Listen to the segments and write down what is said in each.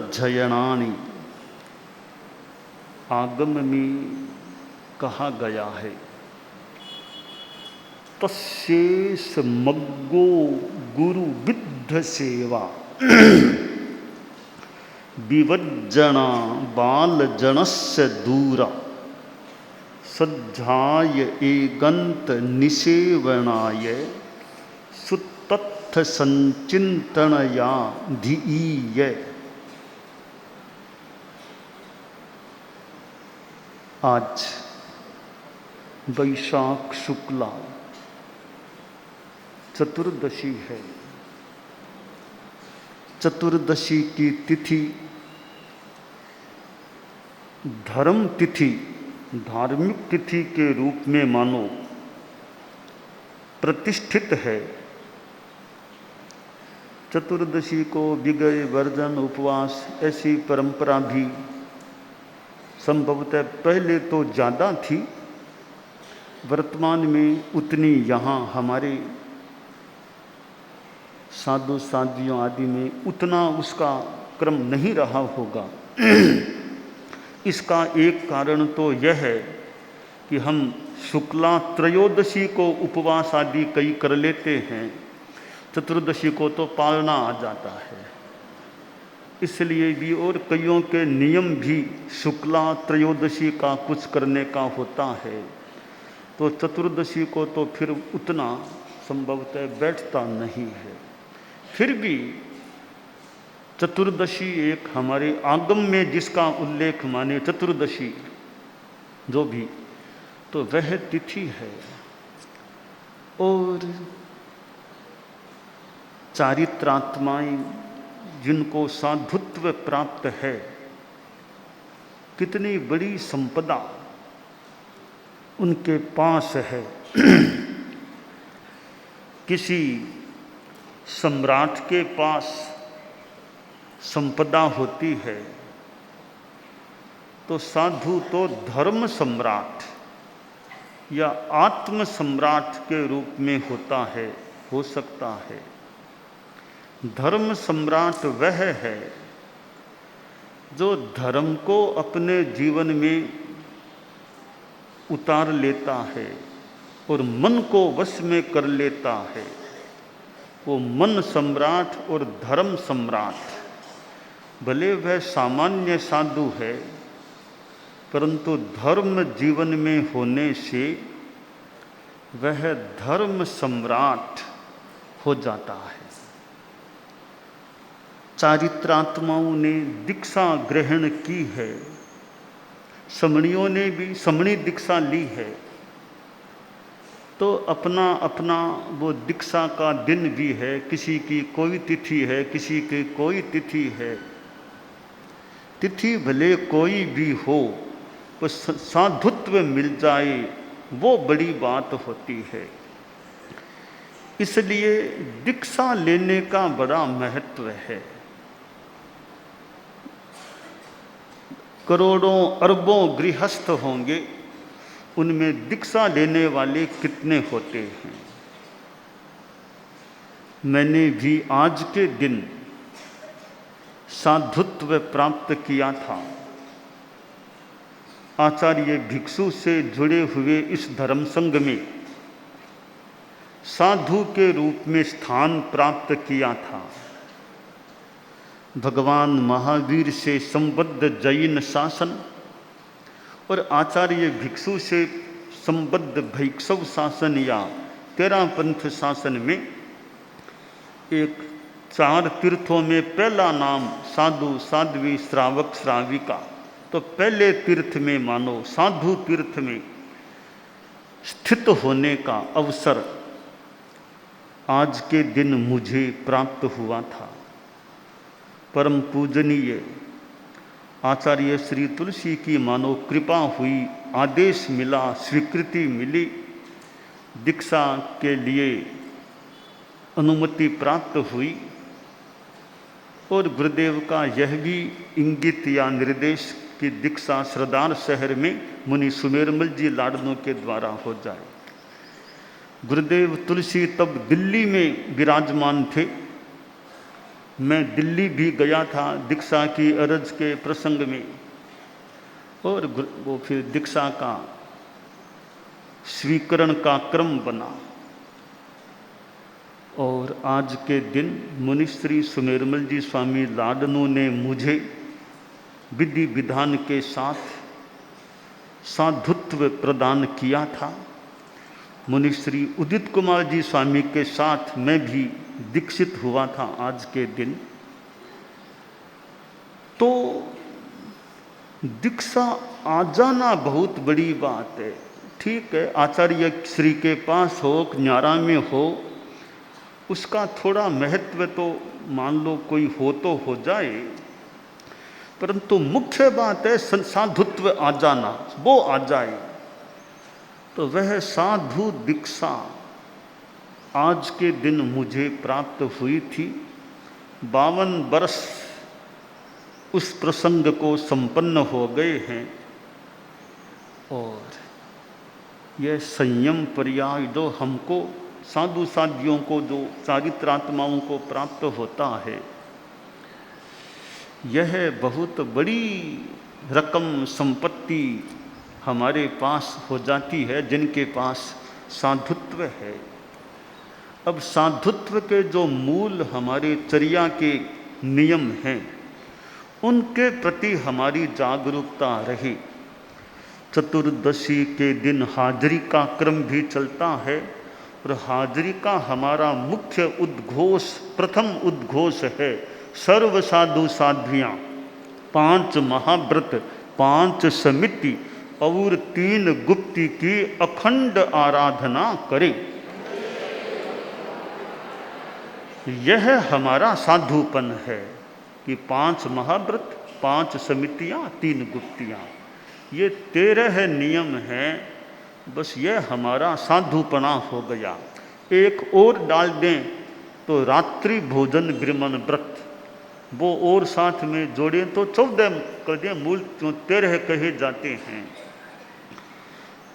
विवज्जयणानि आगम में कहा गया है। तस्येष मग्गो गुरु विद्ध सेवा विवज्जना बाल जनस्य दूरा सज्जाय एगंत निसेवनाय सुतत्थ संचिंतनया धीय। आज वैशाख शुक्ला चतुर्दशी है। चतुर्दशी की तिथि धर्म तिथि, धार्मिक तिथि के रूप में मानो प्रतिष्ठित है। चतुर्दशी को विगय वर्जन उपवास ऐसी परंपरा भी संभवतः पहले तो ज़्यादा थी, वर्तमान में उतनी यहाँ हमारे साधु साधियों आदि में उतना उसका क्रम नहीं रहा होगा। इसका एक कारण तो यह है कि हम शुक्ला त्रयोदशी को उपवास आदि कई कर लेते हैं, चतुर्दशी को तो पालना आ जाता है। इसलिए भी और कईयों के नियम भी शुक्ला त्रयोदशी का कुछ करने का होता है, तो चतुर्दशी को तो फिर उतना संभवतः बैठता नहीं है। फिर भी चतुर्दशी एक हमारे आगम में जिसका उल्लेख माने चतुर्दशी जो भी, तो वह तिथि है। और चारित्रात्माएं जिनको साधुत्व प्राप्त है, कितनी बड़ी संपदा उनके पास है। किसी सम्राट के पास संपदा होती है तो साधु तो धर्म सम्राट या आत्म सम्राट के रूप में होता है, हो सकता है। धर्म सम्राट वह है जो धर्म को अपने जीवन में उतार लेता है और मन को वश में कर लेता है। वो मन सम्राट और धर्म सम्राट, भले वह सामान्य साधु है, परंतु धर्म जीवन में होने से वह धर्म सम्राट हो जाता है। चारित्रात्माओं ने दीक्षा ग्रहण की है, समणियों ने भी समणी दीक्षा ली है, तो अपना अपना वो दीक्षा का दिन भी है। किसी की कोई तिथि है, किसी की कोई तिथि है। तिथि भले कोई भी हो, वो साधुत्व मिल जाए वो बड़ी बात होती है। इसलिए दीक्षा लेने का बड़ा महत्व है। करोड़ों अरबों गृहस्थ होंगे, उनमें दीक्षा लेने वाले कितने होते हैं। मैंने भी आज के दिन साधुत्व प्राप्त किया था। आचार्य भिक्षु से जुड़े हुए इस धर्म संघ में साधु के रूप में स्थान प्राप्त किया था। भगवान महावीर से संबद्ध जैन शासन और आचार्य भिक्षु से संबद्ध भैक्षव शासन या तेरापंथ शासन में एक 4 तीर्थों में पहला नाम साधु साध्वी श्रावक श्राविका, तो पहले तीर्थ में मानो साधु तीर्थ में स्थित होने का अवसर आज के दिन मुझे प्राप्त हुआ था। परम पूजनीय आचार्य श्री तुलसी की मानो कृपा हुई, आदेश मिला, स्वीकृति मिली, दीक्षा के लिए अनुमति प्राप्त हुई। और गुरुदेव का यह भी इंगित या निर्देश कि दीक्षा सरदार शहर में मुनि सुमेरमल जी लाडनों के द्वारा हो जाए। गुरुदेव तुलसी तब दिल्ली में विराजमान थे मैं दिल्ली भी गया था दीक्षा की अर्ज के प्रसंग में, और वो फिर दीक्षा का स्वीकरण का क्रम बना। और आज के दिन मुनिश्री सुमेरमल जी स्वामी लाडनू ने मुझे विधि विधान के साथ साधुत्व प्रदान किया था। मुनिश्री उदित कुमार जी स्वामी के साथ मैं भी दीक्षित हुआ था आज के दिन। तो दीक्षा आ जाना बहुत बड़ी बात है। ठीक है, आचार्य श्री के पास हो, न्यारा में हो, उसका थोड़ा महत्व तो मान लो कोई हो तो हो जाए, परंतु मुख्य बात है साधुत्व आ जाना, वो आ जाए। तो वह साधु दीक्षा आज के दिन मुझे प्राप्त हुई थी। 52 वर्ष उस प्रसंग को संपन्न हो गए हैं, और यह संयम पर्याय जो हमको साधु साधियों को, जो चारित्रात्माओं को प्राप्त होता है, यह बहुत बड़ी रकम संपत्ति हमारे पास हो जाती है जिनके पास साधुत्व है। अब साधुत्व के जो मूल हमारे चर्या के नियम हैं, उनके प्रति हमारी जागरूकता रही। चतुर्दशी के दिन हाजरी का क्रम भी चलता है, और हाजरी का हमारा मुख्य उद्घोष, प्रथम उद्घोष है सर्व साधु साध्वियाँ, 5 महाव्रत, 5 समिति और 3 गुप्ती की अखंड आराधना करें। यह हमारा साधुपन है कि 5 महाव्रत, 5 समितियाँ, 3 गुप्तियाँ, ये 13 नियम हैं। बस यह हमारा साधुपना हो गया। एक और डाल दें तो रात्रि भोजन गृमन व्रत, वो और साथ में जोड़ें तो 14 कर दें, मूल 13 कहे जाते हैं।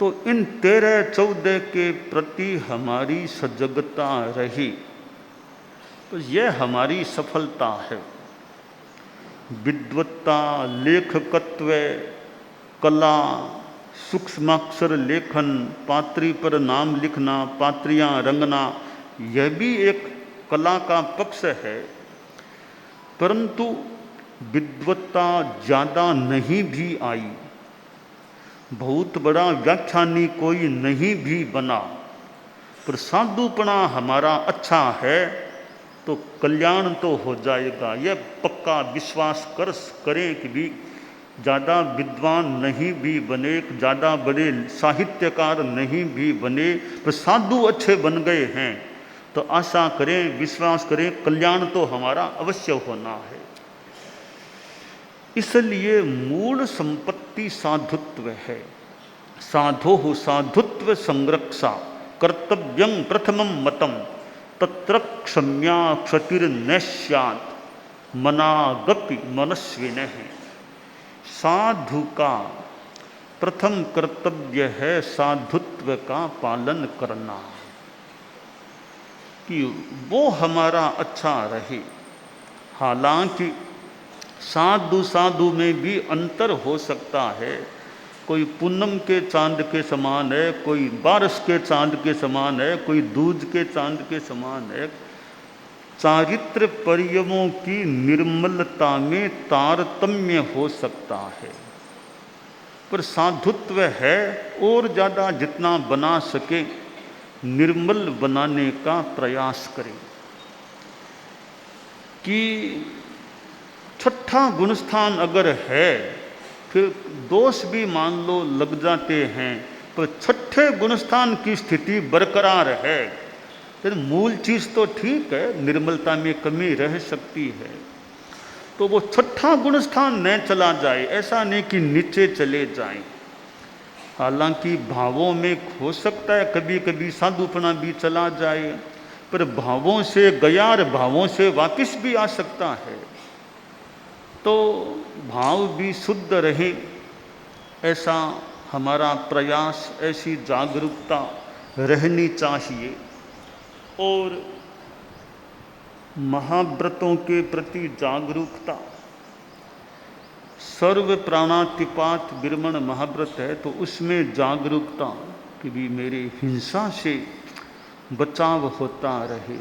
तो इन 13-14 के प्रति हमारी सजगता रही, तो यह हमारी सफलता है। विद्वत्ता, लेखकत्व, कला, सूक्ष्माक्षर लेखन, पात्री पर नाम लिखना, पात्रियाँ रंगना, यह भी एक कला का पक्ष है। परंतु विद्वत्ता ज़्यादा नहीं भी आई, बहुत बड़ा व्याख्यानी कोई नहीं भी बना, पर साधुपना हमारा अच्छा है तो कल्याण तो हो जाएगा। यह पक्का विश्वास करें कि भी ज़्यादा विद्वान नहीं भी बने, ज़्यादा बड़े साहित्यकार नहीं भी बने, पर साधु अच्छे बन गए हैं तो आशा करें, विश्वास करें, कल्याण तो हमारा अवश्य होना है। इसलिए मूल संपत्ति साधुत्व है। साधोः साधुत्व संरक्षा कर्तव्यं प्रथमं मतम तत्र क्षम्या क्षतिर्न स्यात् मनागपि मनस्विनः। साधु का प्रथम कर्तव्य है साधुत्व का पालन करना, कि वो हमारा अच्छा रहे। हालांकि साधु साधु में भी अंतर हो सकता है, कोई पूनम के चांद के समान है, कोई बारिश के चांद के समान है, कोई दूज के चांद के समान है। चारित्र परियमों की निर्मलता में तारतम्य हो सकता है, पर साधुत्व है और ज़्यादा जितना बना सके निर्मल बनाने का प्रयास करें। कि छठा गुणस्थान अगर है, फिर दोष भी मान लो लग जाते हैं, पर छठे गुणस्थान की स्थिति बरकरार है, फिर मूल चीज़ तो ठीक है, निर्मलता में कमी रह सकती है, तो वो छठा गुणस्थान न चला जाए, ऐसा नहीं कि नीचे चले जाएं। हालांकि भावों में हो सकता है कभी कभी साधुपना भी चला जाए, पर भावों से गया और भावों से वापस भी आ सकता है। तो भाव भी शुद्ध रहे, ऐसा हमारा प्रयास, ऐसी जागरूकता रहनी चाहिए। और महाव्रतों के प्रति जागरूकता। सर्व प्राणातिपात विरमण महाव्रत है, तो उसमें जागरूकता कि भी मेरे हिंसा से बचाव होता रहे,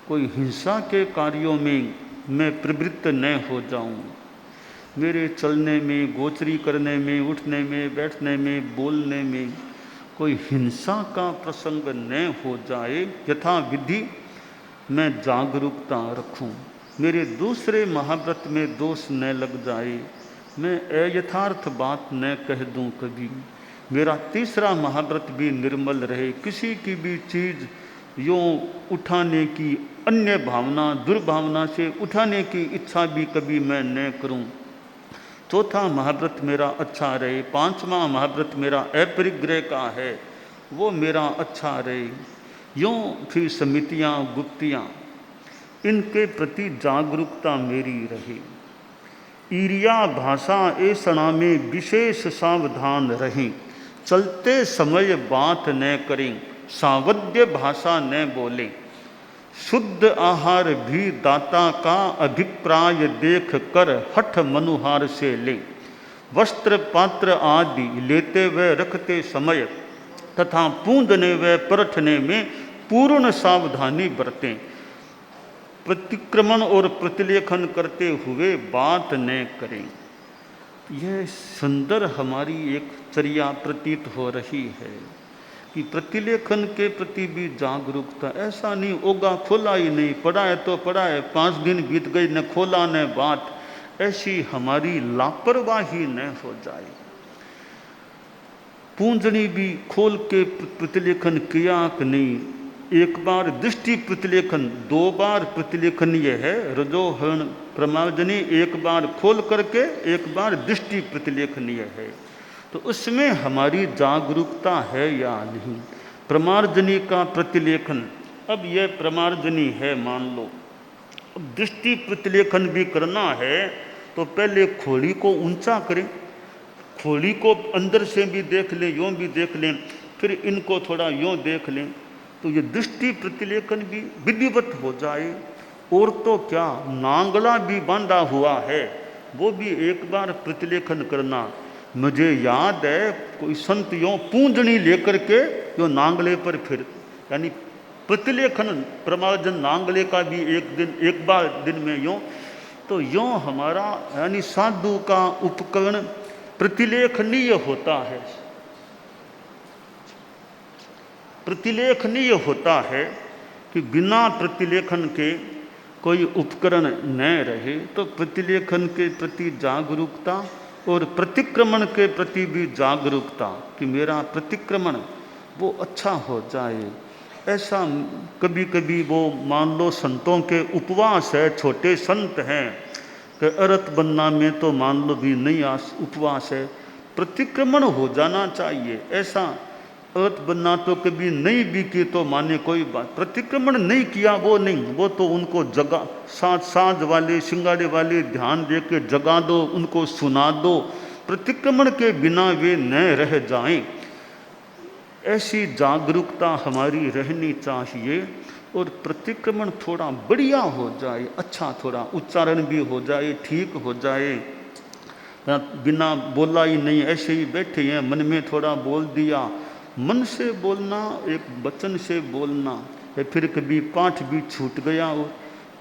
कोई हिंसा के कार्यों में मैं प्रवृत्त न हो जाऊं, मेरे चलने में, गोचरी करने में, उठने में, बैठने में, बोलने में कोई हिंसा का प्रसंग न हो जाए, यथा विधि मैं जागरूकता रखूं, मेरे दूसरे महाव्रत में दोष न लग जाए, मैं अयथार्थ बात न कह दूं कभी, मेरा तीसरा महाव्रत भी निर्मल रहे, किसी की भी चीज़ यूँ उठाने की अन्य भावना, दुर्भावना से उठाने की इच्छा भी कभी मैं न करूं, चौथा महाव्रत मेरा अच्छा रहे, पांचवा महाव्रत मेरा अपरिग्रह का है, वो मेरा अच्छा रहे। यूँ फिर समितियाँ, गुप्तियाँ, इनके प्रति जागरूकता मेरी रहे। ईरिया भाषा ऐसणा में विशेष सावधान रहें, चलते समय बात न करें, सावध्य भाषा न बोलें, शुद्ध आहार भी दाता का अभिप्राय देख कर हठ मनुहार से ले, वस्त्र पात्र आदि लेते व रखते समय तथा पूंजने व परखने में पूर्ण सावधानी बरतें, प्रतिक्रमण और प्रतिलेखन करते हुए बात न करें। यह सुंदर हमारी एक चर्या प्रतीत हो रही है कि प्रतिलेखन के प्रति भी जागरूकता। ऐसा नहीं होगा खोला ही नहीं, पढ़ा है तो पढ़ा है, 5 दिन बीत गई न खोला न बात, ऐसी हमारी लापरवाही न हो जाए। पूंजनी भी खोल के प्रतिलेखन किया कि नहीं, एक बार दृष्टि प्रतिलेखन, 2 बार प्रतिलेखन यह है रजोहरण प्रमार्जनी, एक बार खोल करके एक बार दृष्टि प्रतिलेखन यह है, तो उसमें हमारी जागरूकता है या नहीं। प्रमार्जनी का प्रतिलेखन, अब यह प्रमार्जनी है मान लो, अब दृष्टि प्रतिलेखन भी करना है तो पहले खोली को ऊंचा करें, खोली को अंदर से भी देख लें, यूँ भी देख लें, फिर इनको थोड़ा यूँ देख लें, तो ये दृष्टि प्रतिलेखन भी विधिवत हो जाए। और तो क्या, नांगला भी बांधा हुआ है, वो भी एक बार प्रतिलेखन करना। मुझे याद है कोई संत यूँ पूंजनी लेकर के जो नांगले पर फिर, यानी प्रतिलेखन प्रमार्जन नांगले का भी एक बार दिन में यूँ, तो यूँ हमारा यानी साधु का उपकरण प्रतिलेखनीय होता है, प्रतिलेखनीय होता है कि बिना प्रतिलेखन के कोई उपकरण न रहे, तो प्रतिलेखन के प्रति जागरूकता और प्रतिक्रमण के प्रति भी जागरूकता कि मेरा प्रतिक्रमण वो अच्छा हो जाए। ऐसा कभी कभी वो मान लो संतों के उपवास है, छोटे संत हैं कि अरत बनना में तो मान लो भी नहीं उपवास है, प्रतिक्रमण हो जाना चाहिए। ऐसा अर्थ बनना तो कभी नहीं भी की तो माने कोई बात, प्रतिक्रमण नहीं किया वो नहीं, वो तो उनको जगा, साज वाले सिंगाड़े वाले ध्यान दे के जगा दो, उनको सुना दो, प्रतिक्रमण के बिना वे न रह जाएं। ऐसी जागरूकता हमारी रहनी चाहिए और प्रतिक्रमण थोड़ा बढ़िया हो जाए, अच्छा थोड़ा उच्चारण भी हो जाए, ठीक हो जाए, बिना बोला ही नहीं ऐसे ही बैठे हैं, मन में थोड़ा बोल दिया। मन से बोलना, एक वचन से बोलना, या फिर कभी पाठ भी छूट गया हो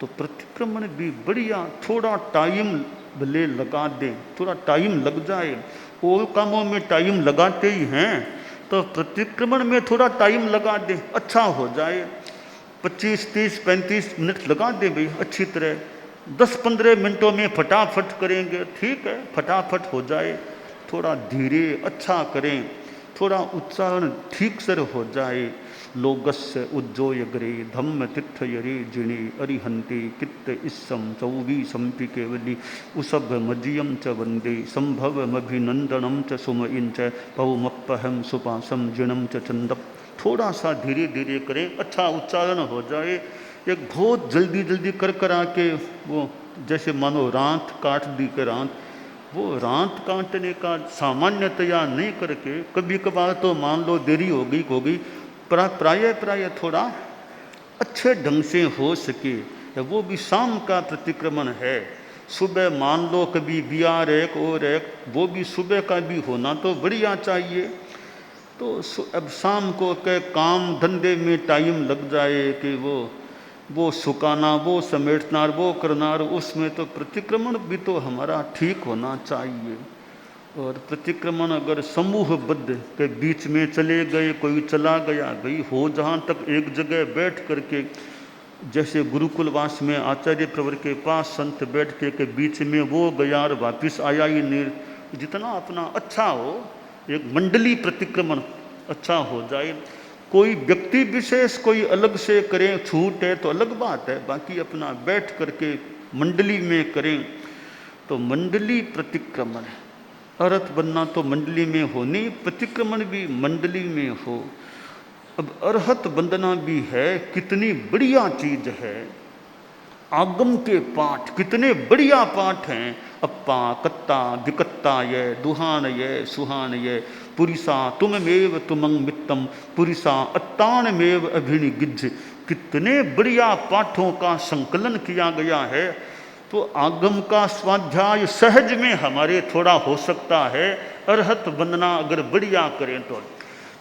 तो प्रतिक्रमण भी बढ़िया, थोड़ा टाइम भले लगा दें, थोड़ा टाइम लग जाए, और कामों में टाइम लगाते ही हैं तो प्रतिक्रमण में थोड़ा टाइम लगा दें, अच्छा हो जाए। 25, 30, 35 मिनट लगा दें भाई, अच्छी तरह 10-15 मिनटों में फटाफट करेंगे, ठीक है, फटाफट हो जाए। थोड़ा धीरे अच्छा करें, थोड़ा उच्चारण ठीक से हो जाए। लोगस्य उज्जोयग्रे धम्म तिथयरे जिणे अरिहंते कित्त इस्सम चौवीसंपि केवली उसभ मजियम च वंदे संभवमभिनंदनम च सुमइन च पौमप्पहम सुपासम जिणम च चंदप। थोड़ा सा धीरे धीरे करें, अच्छा उच्चारण हो जाए। एक बहुत जल्दी जल्दी कर आके वो जैसे मानो रात काट दी के रात, वो रात काटने का सामान्यतया नहीं करके कभी कभार तो मान लो देरी हो गई प्राय थोड़ा अच्छे ढंग से हो सके, है, वो भी शाम का प्रतिक्रमण है। सुबह मान लो कभी बिहार एक और एक, वो भी सुबह का भी होना तो बढ़िया चाहिए। तो अब शाम को के काम धंधे में टाइम लग जाए कि वो सुखाना, वो समेटना, वो करना, उसमें तो प्रतिक्रमण भी तो हमारा ठीक होना चाहिए। और प्रतिक्रमण अगर समूहबद्ध के बीच में चले गए, कोई चला गया, भाई हो जहाँ तक एक जगह बैठ करके, जैसे गुरुकुलवास में आचार्य प्रवर के पास संत बैठ के बीच में वो गया और वापिस आया ही नहीं। जितना अपना अच्छा हो, एक मंडली प्रतिक्रमण अच्छा हो जाए। कोई व्यक्ति विशेष कोई अलग से करें, छूट है तो अलग बात है, बाकी अपना बैठ करके मंडली में करें तो मंडली प्रतिक्रमण है। अर्हत बनना तो मंडली में हो, नहीं प्रतिक्रमण भी मंडली में हो। अब अर्हत बंदना भी है, कितनी बढ़िया चीज है। आगम के पाठ कितने बढ़िया पाठ हैं। अप्पा कत्ता विकत्ता ये दुहान ये सुहान ये पुरिसा तुममेव तुमंग मित्तम पुरिसा अत्तान मेव अभिनिगिज्ज। कितने बढ़िया पाठों का संकलन किया गया है। तो आगम का स्वाध्याय सहज में हमारे थोड़ा हो सकता है, अर्हत वंदना अगर बढ़िया करें तो।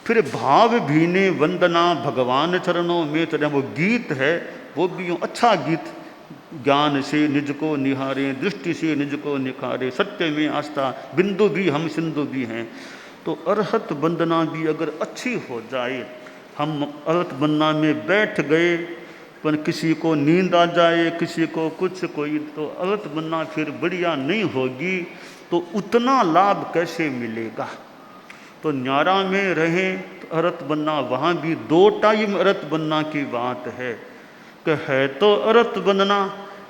फिर भाव भीने वंदना भगवान चरणों में, तो वो गीत है वो भी अच्छा गीत। ज्ञान से निज को निहारे, दृष्टि से निज को निखारे, सत्य में आस्था, बिंदु भी हम सिंधु भी हैं। तो अर्हत वंदना भी अगर अच्छी हो जाए, हम अर्हत वंदना में बैठ गए पर किसी को नींद आ जाए, किसी को कुछ कोई, तो अर्हत वंदना फिर बढ़िया नहीं होगी, तो उतना लाभ कैसे मिलेगा। तो न्यारा में रहें तो अर्हत बनना, वहाँ भी 2 टाइम अर्हत बनना की बात है कि है तो अर्हत बनना।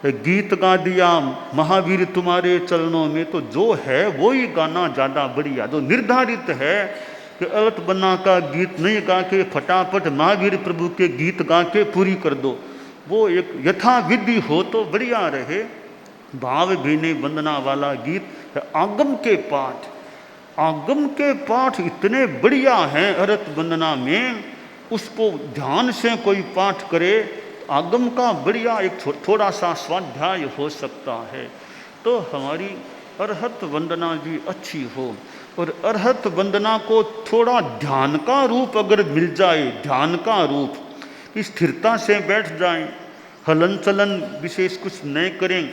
गीत गा दिया महावीर तुम्हारे चरणों में, तो जो है वो ही गाना ज़्यादा बढ़िया। जो निर्धारित है कि अर्हत बनना का गीत नहीं गा के फटाफट महावीर प्रभु के गीत गा के पूरी कर दो, वो एक यथाविधि हो तो बढ़िया रहे। भाव भीने वंदना वाला गीत है। आगम के पाठ, आगम के पाठ इतने बढ़िया हैं अर्हत वंदना में, उसको ध्यान से कोई पाठ करे, आगम का बढ़िया एक थोड़ा सा स्वाध्याय हो सकता है। तो हमारी अर्हत वंदना भी अच्छी हो। और अर्हत वंदना को थोड़ा ध्यान का रूप अगर मिल जाए, ध्यान का रूप कि स्थिरता से बैठ जाएं, हलन चलन विशेष कुछ नहीं करें,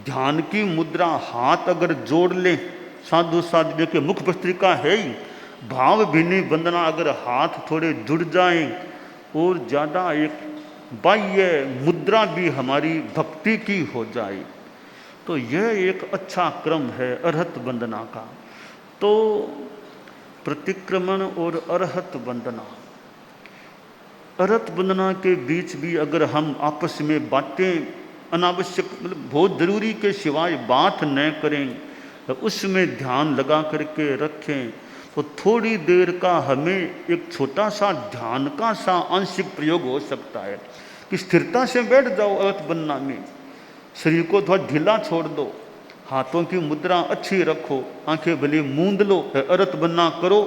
ध्यान की मुद्रा, हाथ अगर जोड़ लें, साधु साध्वी के मुख भस्त्रिका है ही, भाव भीनी वंदना अगर हाथ थोड़े जुड़ जाएं और ज़्यादा एक बाह्य मुद्रा भी हमारी भक्ति की हो जाए, तो यह एक अच्छा क्रम है अर्हत वंदना का। तो प्रतिक्रमण और अर्हत वंदना, अर्हत वंदना के बीच भी अगर हम आपस में बातें अनावश्यक, मतलब बहुत ज़रूरी के सिवाय बात न करें, तो उसमें ध्यान लगा करके रखें, तो थोड़ी देर का हमें एक छोटा सा ध्यान का सा आंशिक प्रयोग हो सकता है कि स्थिरता से बैठ जाओ अर्हत वंदना में, शरीर को थोड़ा ढीला छोड़ दो, हाथों की मुद्रा अच्छी रखो, आंखें भले मूंद लो, अर्हत वंदना करो,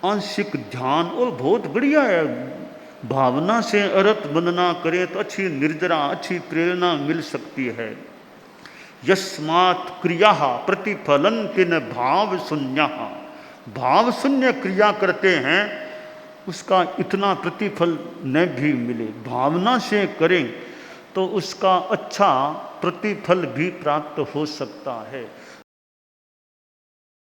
आंशिक ध्यान। और बहुत बढ़िया है, भावना से अर्हत वंदना करें तो अच्छी निर्जरा, अच्छी प्रेरणा मिल सकती है। यस्मात् क्रिया प्रतिफलन किन भाव शून्य, भाव शून्य क्रिया करते हैं उसका इतना प्रतिफल न भी मिले, भावना से करें तो उसका अच्छा प्रतिफल भी प्राप्त हो सकता है।